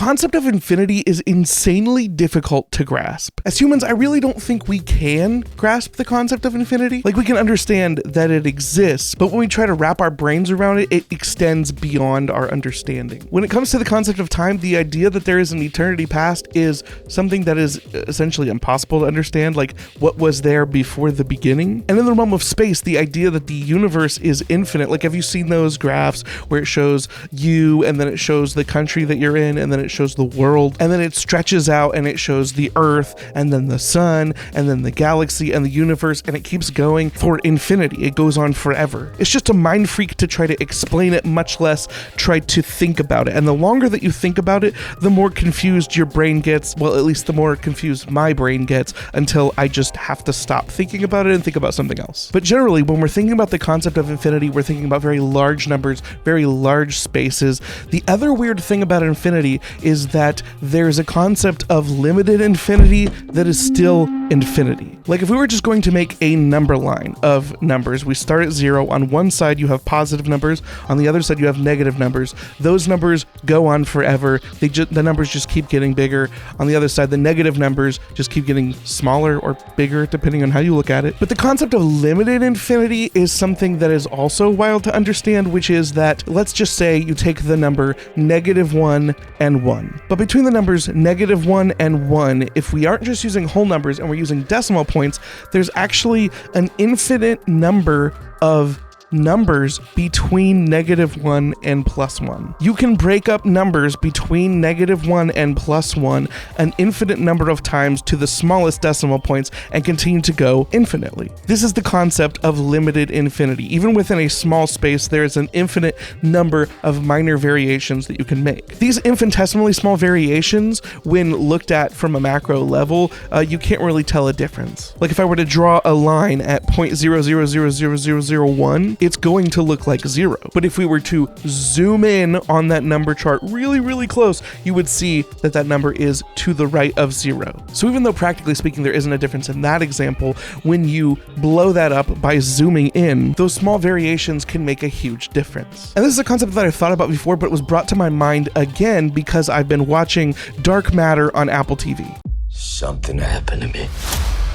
concept of infinity is insanely difficult to grasp. As humans, I really don't think we can grasp the concept of infinity. Like, we can understand that it exists, but when we try to wrap our brains around it, it extends beyond our understanding. When it comes to the concept of time, the idea that there is an eternity past is something that is essentially impossible to understand, like what was there before the beginning. And in the realm of space, the idea that the universe is infinite, like, have you seen those graphs where it shows you, and then it shows the country that you're in, and then it shows the world, and then it stretches out and it shows the earth, and then the sun, and then the galaxy, and the universe, and it keeps going for infinity. It goes on forever. It's just a mind freak to try to explain it, much less try to think about it. And the longer that you think about it, the more confused your brain gets. Well, at least the more confused my brain gets, until I just have to stop thinking about it and think about something else. But generally, when we're thinking about the concept of infinity, we're thinking about very large numbers, very large spaces. The other weird thing about infinity is that there's a concept of limited infinity that is still infinity. Like, if we were just going to make a number line of numbers, we start at 0. On one side you have positive numbers, on the other side you have negative numbers. Those numbers go on forever. The numbers just keep getting bigger. On the other side, the negative numbers just keep getting smaller or bigger, depending on how you look at it. But the concept of limited infinity is something that is also wild to understand, which is that, let's just say you take the number -1 and 1. But between the numbers -1 and 1, if we aren't just using whole numbers and we're using decimal points, there's actually an infinite number of numbers between -1 and +1. You can break up numbers between -1 and +1 an infinite number of times to the smallest decimal points and continue to go infinitely. This is the concept of limited infinity. Even within a small space, there is an infinite number of minor variations that you can make. These infinitesimally small variations, when looked at from a macro level, you can't really tell a difference. Like, if I were to draw a line at 0.000001, it's going to look like 0. But if we were to zoom in on that number chart really, really close, you would see that that number is to the right of 0. So even though practically speaking there isn't a difference in that example, when you blow that up by zooming in, those small variations can make a huge difference. And this is a concept that I thought about before, but it was brought to my mind again because I've been watching Dark Matter on Apple TV. Something happened to me,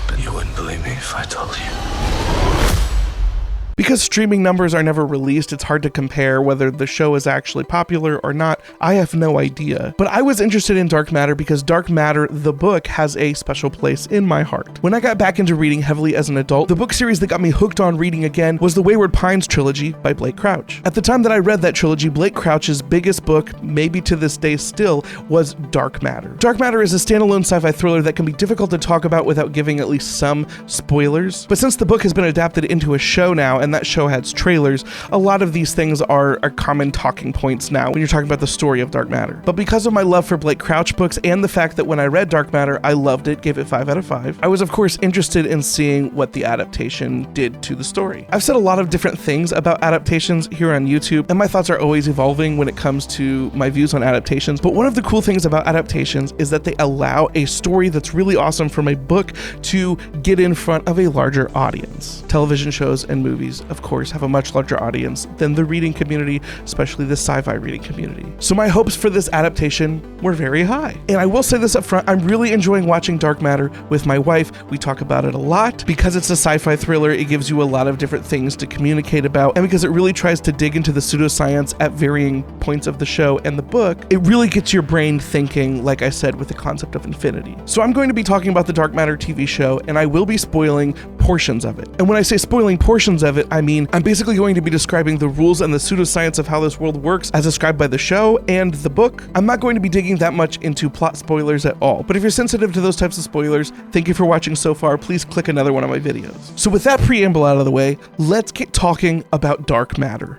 but you wouldn't believe me if I told you. Because streaming numbers are never released, it's hard to compare whether the show is actually popular or not. I have no idea. But I was interested in Dark Matter because Dark Matter, the book, has a special place in my heart. When I got back into reading heavily as an adult, the book series that got me hooked on reading again was the Wayward Pines trilogy by Blake Crouch. At the time that I read that trilogy, Blake Crouch's biggest book, maybe to this day still, was Dark Matter. Dark Matter is a standalone sci-fi thriller that can be difficult to talk about without giving at least some spoilers. But since the book has been adapted into a show now, and that show has trailers, a lot of these things are common talking points now when you're talking about the story of Dark Matter. But because of my love for Blake Crouch books and the fact that when I read Dark Matter, I loved it, gave it 5 out of 5, I was of course interested in seeing what the adaptation did to the story. I've said a lot of different things about adaptations here on YouTube, and my thoughts are always evolving when it comes to my views on adaptations, but one of the cool things about adaptations is that they allow a story that's really awesome from a book to get in front of a larger audience. Television shows and movies, of course, have a much larger audience than the reading community, especially the sci-fi reading community. So my hopes for this adaptation were very high. And I will say this up front, I'm really enjoying watching Dark Matter with my wife. We talk about it a lot. Because it's a sci-fi thriller, it gives you a lot of different things to communicate about, and because it really tries to dig into the pseudoscience at varying points of the show and the book, it really gets your brain thinking, like I said, with the concept of infinity. So I'm going to be talking about the Dark Matter TV show, and I will be spoiling portions of it. And when I say spoiling portions of it, I mean I'm basically going to be describing the rules and the pseudoscience of how this world works as described by the show and the book. I'm not going to be digging that much into plot spoilers at all, but if you're sensitive to those types of spoilers, thank you for watching so far. Please click another one of my videos. So with that preamble out of the way, let's get talking about Dark Matter.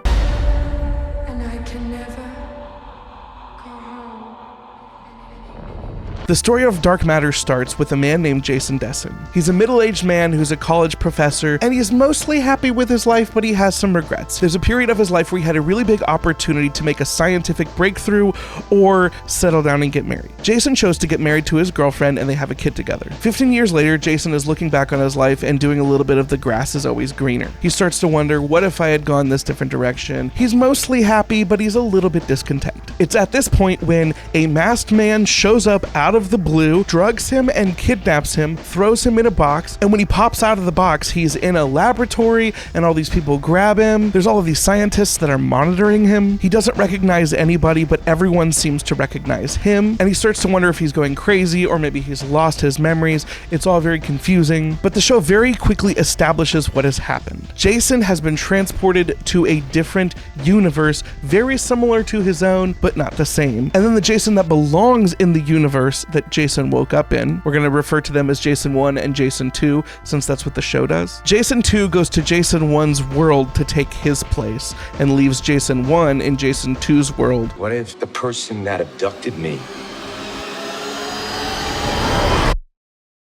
The story of Dark Matter starts with a man named Jason Dessen. He's a middle-aged man who's a college professor, and he's mostly happy with his life, but he has some regrets. There's a period of his life where he had a really big opportunity to make a scientific breakthrough or settle down and get married. Jason chose to get married to his girlfriend, and they have a kid together. 15 years later, Jason is looking back on his life and doing a little bit of the grass is always greener. He starts to wonder, what if I had gone this different direction? He's mostly happy, but he's a little bit discontent. It's at this point when a masked man shows up out of the blue, drugs him and kidnaps him, throws him in a box, and when he pops out of the box, he's in a laboratory and all these people grab him. There's all of these scientists that are monitoring him. He doesn't recognize anybody, but everyone seems to recognize him, and he starts to wonder if he's going crazy or maybe he's lost his memories. It's all very confusing, but the show very quickly establishes what has happened. Jason has been transported to a different universe, very similar to his own, but not the same. And then the Jason that belongs in the universe that Jason woke up in, we're going to refer to them as Jason 1 and Jason 2, since that's what the show does. Jason 2 goes to Jason 1's world to take his place and leaves Jason 1 in Jason 2's world. What if the person that abducted me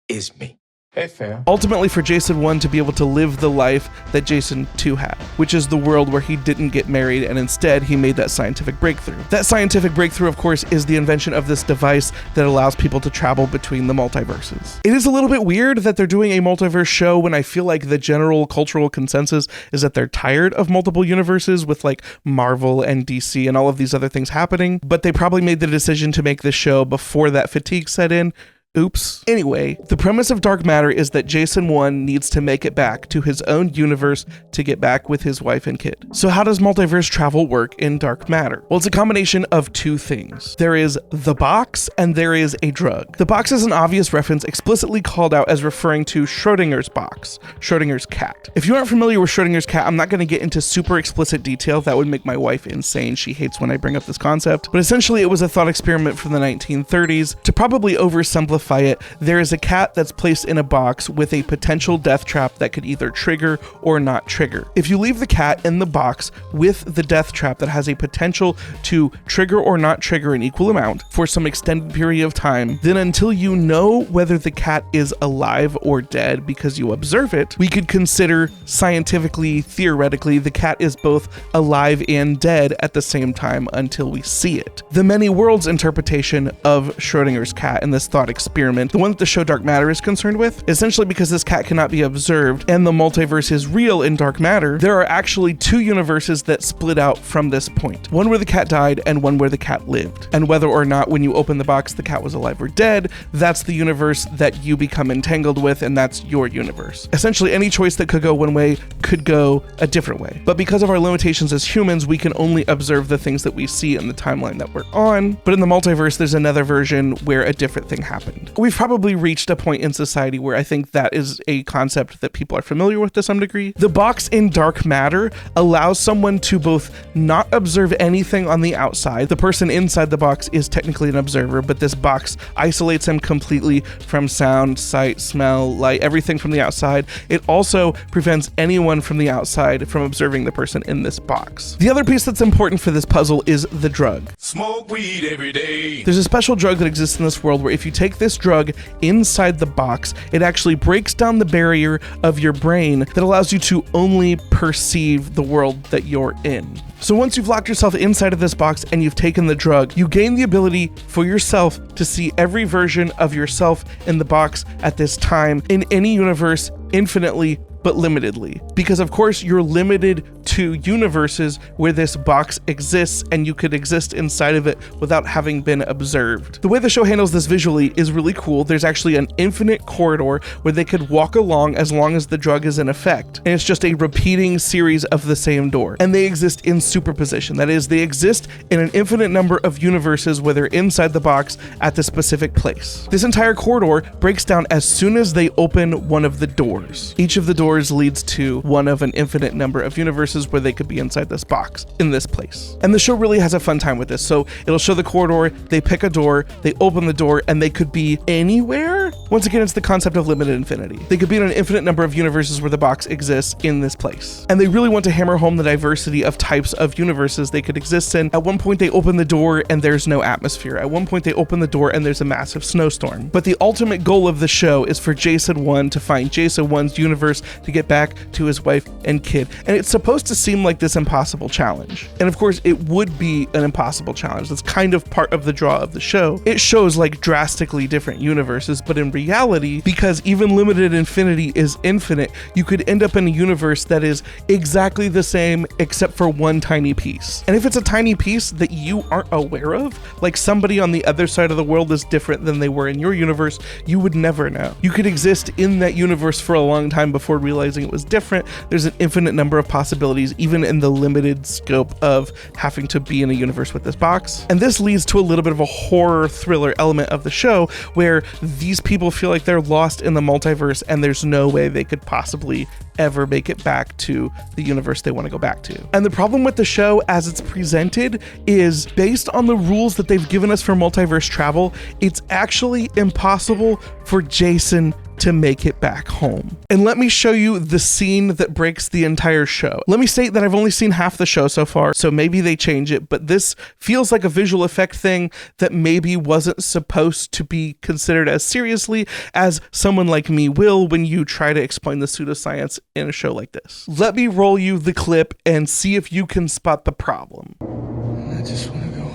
is me? Hey, fam. Ultimately for Jason 1 to be able to live the life that Jason 2 had, which is the world where he didn't get married and instead he made that scientific breakthrough. That scientific breakthrough, of course, is the invention of this device that allows people to travel between the multiverses. It is a little bit weird that they're doing a multiverse show when I feel like the general cultural consensus is that they're tired of multiple universes with like Marvel and DC and all of these other things happening, but they probably made the decision to make this show before that fatigue set in. Oops. Anyway, the premise of Dark Matter is that Jason 1 needs to make it back to his own universe to get back with his wife and kid. So how does multiverse travel work in Dark Matter? Well, it's a combination of two things. There is the box and there is a drug. The box is an obvious reference explicitly called out as referring to Schrodinger's box, Schrodinger's cat. If you aren't familiar with Schrodinger's cat, I'm not going to get into super explicit detail. That would make my wife insane. She hates when I bring up this concept. But essentially, it was a thought experiment from the 1930s. To probably oversimplify it, there is a cat that's placed in a box with a potential death trap that could either trigger or not trigger. If you leave the cat in the box with the death trap that has a potential to trigger or not trigger an equal amount for some extended period of time, then until you know whether the cat is alive or dead because you observe it, we could consider scientifically, theoretically, the cat is both alive and dead at the same time until we see it. The many worlds interpretation of Schrodinger's cat in this thought experiment, the one that the show Dark Matter is concerned with, essentially because this cat cannot be observed and the multiverse is real in Dark Matter, there are actually two universes that split out from this point. One where the cat died and one where the cat lived. And whether or not when you open the box the cat was alive or dead, that's the universe that you become entangled with, and that's your universe. Essentially any choice that could go one way could go a different way. But because of our limitations as humans, we can only observe the things that we see in the timeline that we're on. But in the multiverse, there's another version where a different thing happened. We've probably reached a point in society where I think that is a concept that people are familiar with to some degree. The box in Dark Matter allows someone to both not observe anything on the outside. The person inside the box is technically an observer, but this box isolates him completely from sound, sight, smell, light, everything from the outside. It also prevents anyone from the outside from observing the person in this box. The other piece that's important for this puzzle is the drug. Smoke weed every day. There's a special drug that exists in this world where if you take this drug inside the box, it actually breaks down the barrier of your brain that allows you to only perceive the world that you're in. So once you've locked yourself inside of this box and you've taken the drug, you gain the ability for yourself to see every version of yourself in the box at this time in any universe infinitely but limitedly. Because of course you're limited to universes where this box exists and you could exist inside of it without having been observed. The way the show handles this visually is really cool. There's actually an infinite corridor where they could walk along as long as the drug is in effect. And it's just a repeating series of the same door. And they exist in superposition. That is, they exist in an infinite number of universes where they're inside the box at the specific place. This entire corridor breaks down as soon as they open one of the doors. Each of the doors leads to one of an infinite number of universes universes where they could be inside this box in this place. And the show really has a fun time with this. So it'll show the corridor, they pick a door, they open the door, and they could be anywhere. Once again, it's the concept of limited infinity. They could be in an infinite number of universes where the box exists in this place. And they really want to hammer home the diversity of types of universes they could exist in. At one point, they open the door and there's no atmosphere. At one point, they open the door and there's a massive snowstorm. But the ultimate goal of the show is for Jason 1 to find Jason 1's universe to get back to his wife and kid. And it's supposed to seem like this impossible challenge. And of course, it would be an impossible challenge. That's kind of part of the draw of the show. It shows like drastically different universes, but in reality, because even limited infinity is infinite, you could end up in a universe that is exactly the same except for one tiny piece. And if it's a tiny piece that you aren't aware of, like somebody on the other side of the world is different than they were in your universe, you would never know. You could exist in that universe for a long time before realizing it was different. There's an infinite number of possibilities, even in the limited scope of having to be in a universe with this box. And this leads to a little bit of a horror thriller element of the show where these people feel like they're lost in the multiverse and there's no way they could possibly ever make it back to the universe they want to go back to. And the problem with the show as it's presented is based on the rules that they've given us for multiverse travel, it's actually impossible for Jason to make it back home. And let me show you the scene that breaks the entire show. Let me state that I've only seen half the show so far, so maybe they change it, but this feels like a visual effect thing that maybe wasn't supposed to be considered as seriously as someone like me will when you try to explain the pseudoscience in a show like this. Let me roll you the clip and see if you can spot the problem. I just want to go home.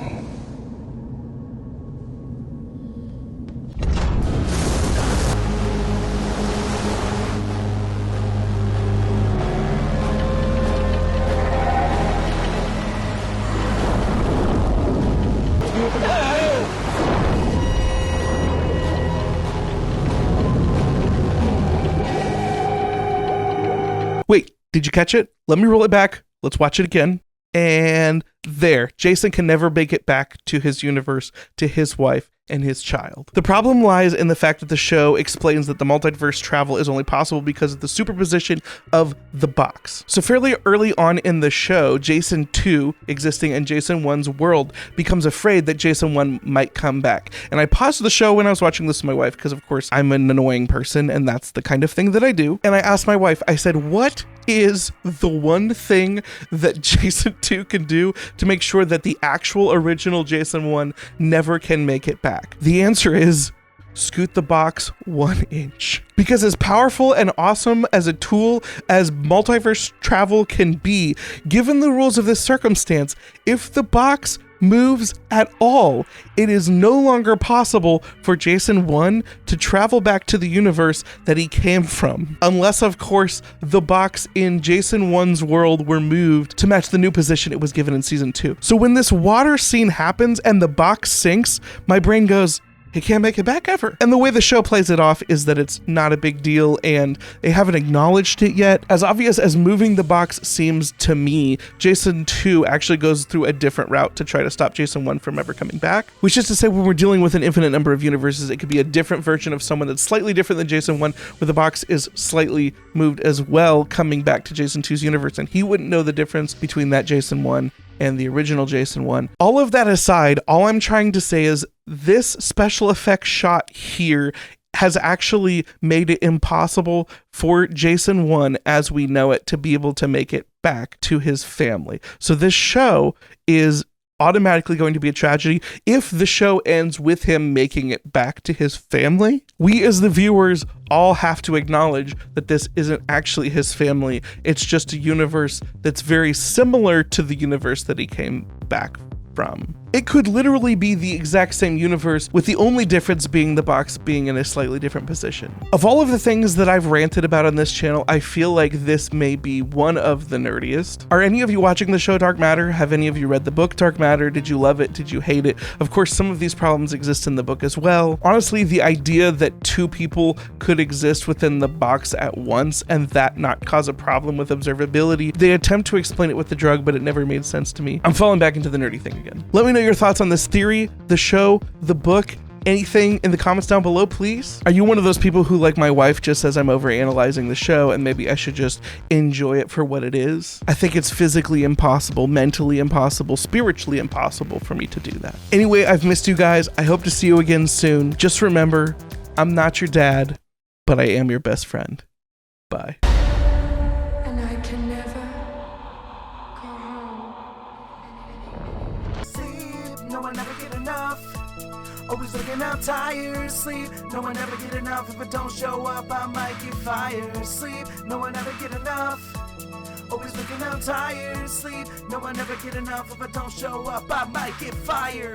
Wait, did you catch it? Let me roll it back. Let's watch it again. And there, Jason can never make it back to his universe, to his wife and his child. The problem lies in the fact that the show explains that the multiverse travel is only possible because of the superposition of the box. So fairly early on in the show, Jason 2, existing in Jason 1's world, becomes afraid that Jason 1 might come back. And I paused the show when I was watching this with my wife because, of course, I'm an annoying person and that's the kind of thing that I do. And I asked my wife, I said, what is the one thing that Jason 2 can do to make sure that the actual original Jason 1 never can make it back? The answer is scoot the box 1 inch. Because as powerful and awesome as a tool as multiverse travel can be, given the rules of this circumstance, if the box moves at all, it is no longer possible for Jason 1 to travel back to the universe that he came from. Unless, of course, the box in Jason 1's world were moved to match the new position it was given in season 2. So when this water scene happens and the box sinks, my brain goes, he can't make it back ever. And the way the show plays it off is that it's not a big deal and they haven't acknowledged it yet. As obvious as moving the box seems to me, Jason 2 actually goes through a different route to try to stop Jason 1 from ever coming back. Which is to say, when we're dealing with an infinite number of universes, it could be a different version of someone that's slightly different than Jason 1, where the box is slightly moved as well, coming back to Jason 2's universe, and he wouldn't know the difference between that Jason 1 and the original Jason 1. All of that aside, all I'm trying to say is this special effects shot here has actually made it impossible for Jason 1 as we know it to be able to make it back to his family. So this show is automatically going to be a tragedy. If the show ends with him making it back to his family, we as the viewers all have to acknowledge that this isn't actually his family. It's just a universe that's very similar to the universe that he came back from. It could literally be the exact same universe, with the only difference being the box being in a slightly different position. Of all of the things that I've ranted about on this channel, I feel like this may be one of the nerdiest. Are any of you watching the show Dark Matter? Have any of you read the book Dark Matter? Did you love it? Did you hate it? Of course, some of these problems exist in the book as well. Honestly, the idea that two people could exist within the box at once and that not cause a problem with observability, they attempt to explain it with the drug, but it never made sense to me. I'm falling back into the nerdy thing again. Let me know your thoughts on this theory, the show, the book, anything in the comments down below, please? Are you one of those people who, like my wife, just says I'm overanalyzing the show and maybe I should just enjoy it for what it is? I think it's physically impossible, mentally impossible, spiritually impossible for me to do that. Anyway, I've missed you guys. I hope to see you again soon. Just remember, I'm not your dad, but I am your best friend. Bye. And I can never go home. Sleep, no one ever get enough. Always looking out tired. Sleep, no one ever get enough. If I don't show up, I might get fired. Sleep, no one ever get enough. Always looking out tired. Sleep, no one ever get enough. If I don't show up, I might get fired.